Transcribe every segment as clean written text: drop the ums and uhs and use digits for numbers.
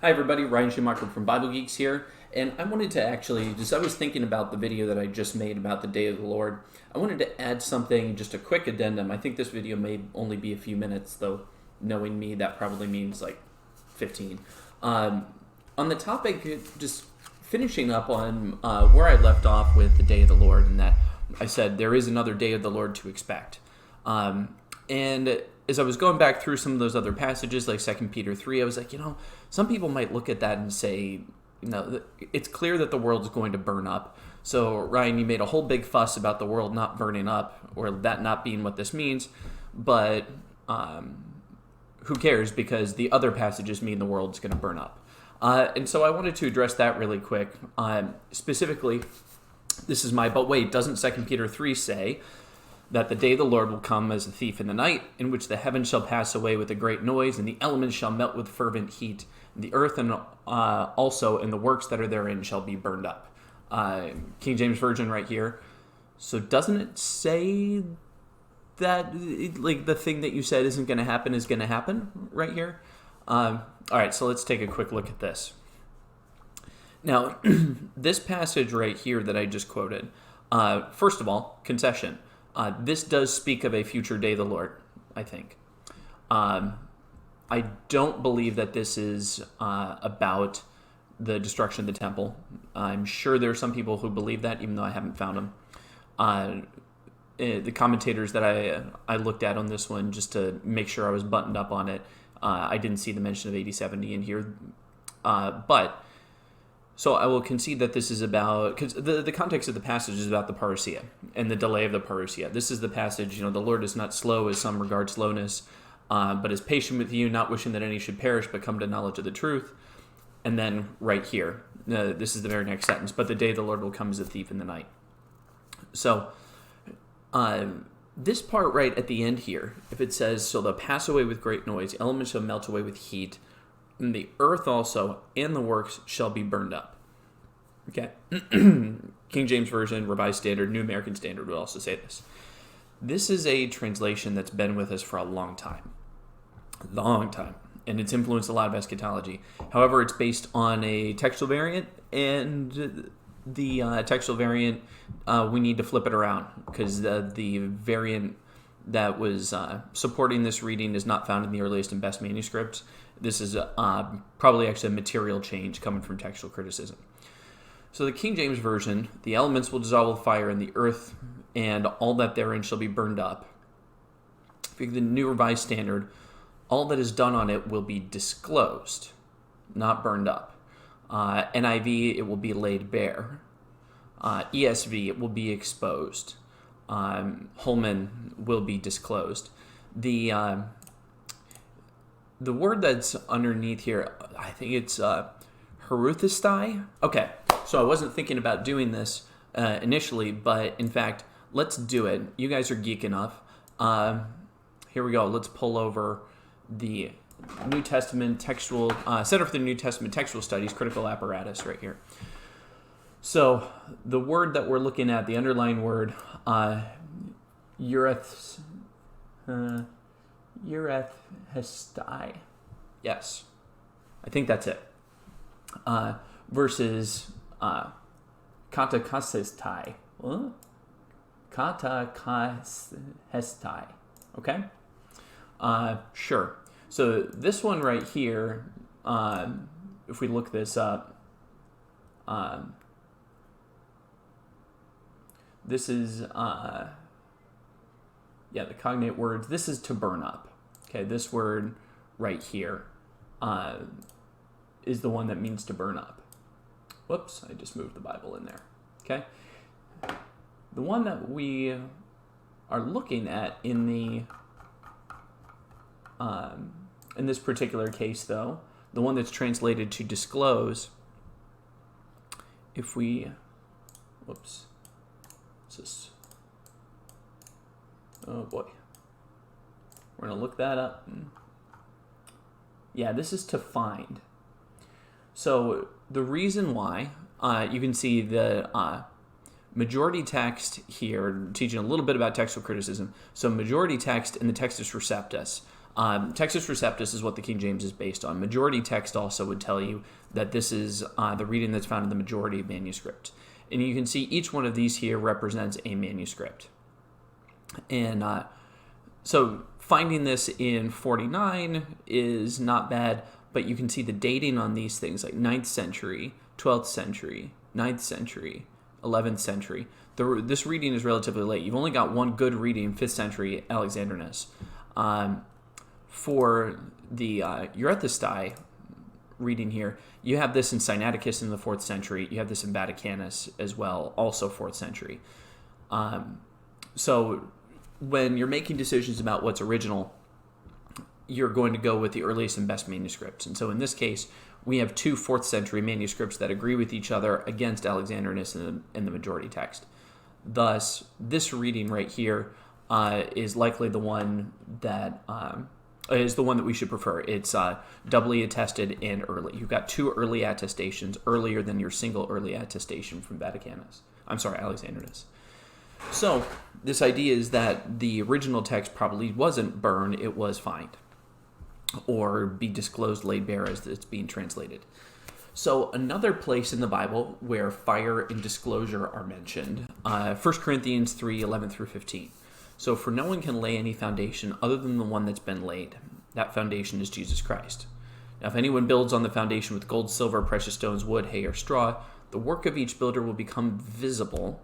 Hi everybody, Ryan Schumacher from Bible Geeks here, and I wanted to I was thinking about the video that I just made about the Day of the Lord. I wanted to add something, just a quick addendum. I think this video may only be a few minutes, though knowing me, that probably means like 15. On the topic, just finishing up on where I left off with the Day of the Lord, and that I said there is another Day of the Lord to expect. And as I was going back through some of those other passages, like 2 Peter 3, I was like, some people might look at that and say, it's clear that the world is going to burn up. So, Ryan, you made a whole big fuss about the world not burning up, or that not being what this means. But who cares? Because the other passages mean the world's going to burn up. And so I wanted to address that really quick. Specifically, this is but wait, doesn't 2 Peter 3 say that the day of the Lord will come as a thief in the night, in which the heavens shall pass away with a great noise, and the elements shall melt with fervent heat, and the earth and also and the works that are therein shall be burned up. King James Version right here. So doesn't it say that the thing that you said isn't going to happen is going to happen right here? All right, so let's take a quick look at this. Now, this passage right here that I just quoted, first of all, concession. This does speak of a future day of the Lord, I think. I don't believe that this is about the destruction of the temple. I'm sure there are some people who believe that, even though I haven't found them. The commentators that I looked at on this one, just to make sure I was buttoned up on it, I didn't see the mention of 8070 in here. So I will concede that this is about, because the context of the passage is about the parousia and the delay of the parousia. This is the passage, the Lord is not slow as some regard slowness, but is patient with you, not wishing that any should perish, but come to knowledge of the truth. And then right here, this is the very next sentence, but the day of the Lord will come as a thief in the night. So this part right at the end here, if it says, so they'll pass away with great noise, elements shall melt away with heat, and the earth also and the works shall be burned up. Okay. King James Version, Revised Standard, New American Standard would also say this. This is a translation that's been with us for a long time. And it's influenced a lot of eschatology. However, it's based on a textual variant, and the textual variant, we need to flip it around, because the variant that was supporting this reading is not found in the earliest and best manuscripts. This is probably actually a material change coming from textual criticism. So the King James Version, the elements will dissolve with fire, and the earth and all that therein shall be burned up. For the New Revised Standard, all that is done on it will be disclosed, not burned up. NIV, it will be laid bare. ESV, it will be exposed. Holman will be disclosed. The word that's underneath here, I think it's Heruthistai. Okay, so I wasn't thinking about doing this initially, but in fact, let's do it. You guys are geek enough. Here we go. Let's pull over the New Testament textual, Center for the New Testament Textual Studies, critical apparatus right here. So the word that we're looking at, the underlying word, Urethestai. Yes, I think that's it. Versus katakasestai. Katakasestai. Okay? Sure. So this one right here, if we look this up, this is, the cognate words. This is to burn up. Okay, this word right here is the one that means to burn up. Whoops, I just moved the Bible in there. Okay? The one that we are looking at in this particular case, though, the one that's translated to disclose, if we, whoops, oh boy, we're going to look that up. Yeah, this is to find. So the reason why, you can see the majority text here, teaching a little bit about textual criticism. So majority text in the Textus Receptus Textus Receptus is what the King James is based on. Majority text also would tell you that this is the reading that's found in the majority of manuscript. And you can see each one of these here represents a manuscript. And so finding this in 49 is not bad, but you can see the dating on these things like 9th century, 12th century, 9th century, 11th century. This reading is relatively late. You've only got one good reading, 5th century Alexandrinus. For the Eurythestai reading here, you have this in Sinaiticus in the 4th century. You have this in Vaticanus as well, also 4th century. So when you're making decisions about what's original, you're going to go with the earliest and best manuscripts. And so in this case, we have 2 4th century manuscripts that agree with each other against Alexandrinus in the majority text. Thus, this reading right here is likely the one that is the one that we should prefer. It's doubly attested and early. You've got 2 early attestations earlier than your single early attestation from Alexandrinus. So this idea is that the original text probably wasn't burned, it was fined, or be disclosed, laid bare as it's being translated. So another place in the Bible where fire and disclosure are mentioned, 1 Corinthians 3, 11 through 15. So for no one can lay any foundation other than the one that's been laid. That foundation is Jesus Christ. Now if anyone builds on the foundation with gold, silver, precious stones, wood, hay, or straw, the work of each builder will become visible.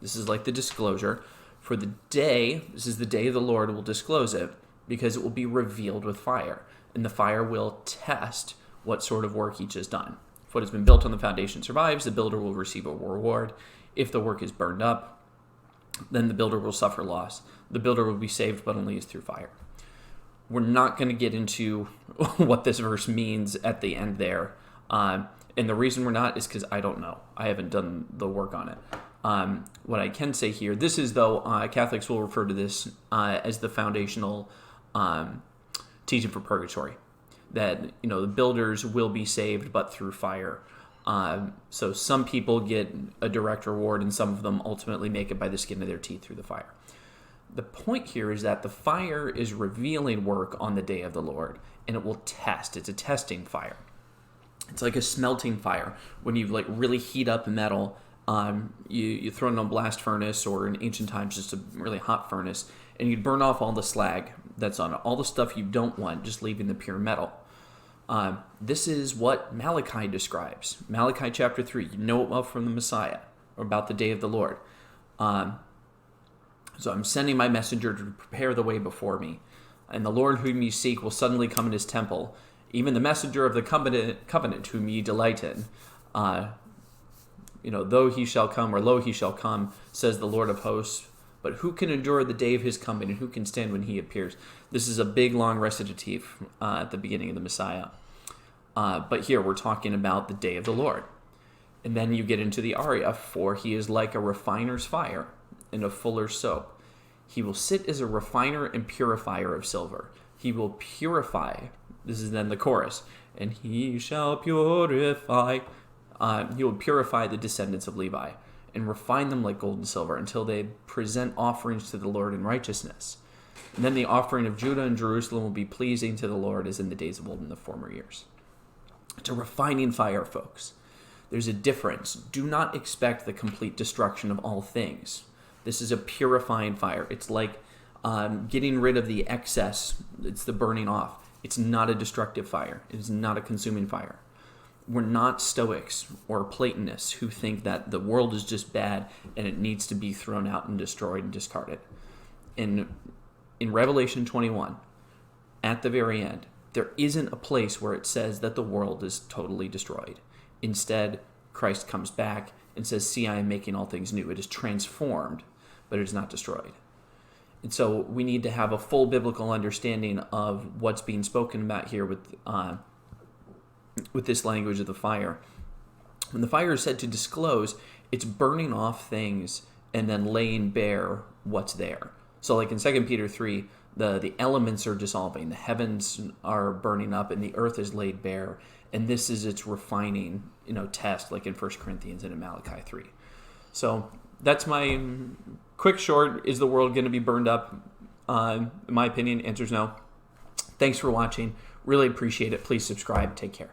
This is like the disclosure. For the day, this is the day the Lord will disclose it, because it will be revealed with fire. And the fire will test what sort of work each has done. If what has been built on the foundation survives, the builder will receive a reward. If the work is burned up, then the builder will suffer loss. The builder will be saved, but only as through fire. We're not going to get into what this verse means at the end there. And the reason we're not is because I don't know. I haven't done the work on it. What I can say here, this is though, Catholics will refer to this as the foundational teaching for purgatory. That, the builders will be saved, but through fire. So some people get a direct reward, and some of them ultimately make it by the skin of their teeth through the fire. The point here is that the fire is revealing work on the day of the Lord, and it will test. It's a testing fire. It's like a smelting fire. When you really heat up metal, you throw it in a blast furnace, or in ancient times just a really hot furnace, and you'd burn off all the slag that's on it, all the stuff you don't want, just leaving the pure metal. This is what Malachi describes. Malachi chapter 3, you know it well from the Messiah, or about the day of the Lord. So I'm sending my messenger to prepare the way before me. And the Lord whom you seek will suddenly come in his temple, even the messenger of the covenant whom ye delight in. Though he shall come, or lo, he shall come, says the Lord of hosts. But who can endure the day of his coming, and who can stand when he appears? This is a big, long recitative at the beginning of the Messiah. But here we're talking about the day of the Lord. And then you get into the aria, for he is like a refiner's fire and a fuller's soap. He will sit as a refiner and purifier of silver. He will purify. This is then the chorus. And he shall purify. He will purify the descendants of Levi and refine them like gold and silver until they present offerings to the Lord in righteousness. And then the offering of Judah and Jerusalem will be pleasing to the Lord as in the days of old in the former years. It's a refining fire, folks. There's a difference. Do not expect the complete destruction of all things. This is a purifying fire. It's like getting rid of the excess. It's the burning off. It's not a destructive fire. It is not a consuming fire. We're not Stoics or Platonists who think that the world is just bad and it needs to be thrown out and destroyed and discarded. In Revelation 21, at the very end, there isn't a place where it says that the world is totally destroyed. Instead, Christ comes back and says, "See, I am making all things new." It is transformed, but it is not destroyed. And so we need to have a full biblical understanding of what's being spoken about here with this language of the fire. When the fire is said to disclose, it's burning off things and then laying bare what's there. So like in 2 Peter 3, the elements are dissolving, the heavens are burning up, and the earth is laid bare. And this is its refining, test, like in 1 Corinthians and in Malachi 3. So that's my quick short. Is the world going to be burned up? In my opinion, answer is no. Thanks for watching. Really appreciate it. Please subscribe. Take care.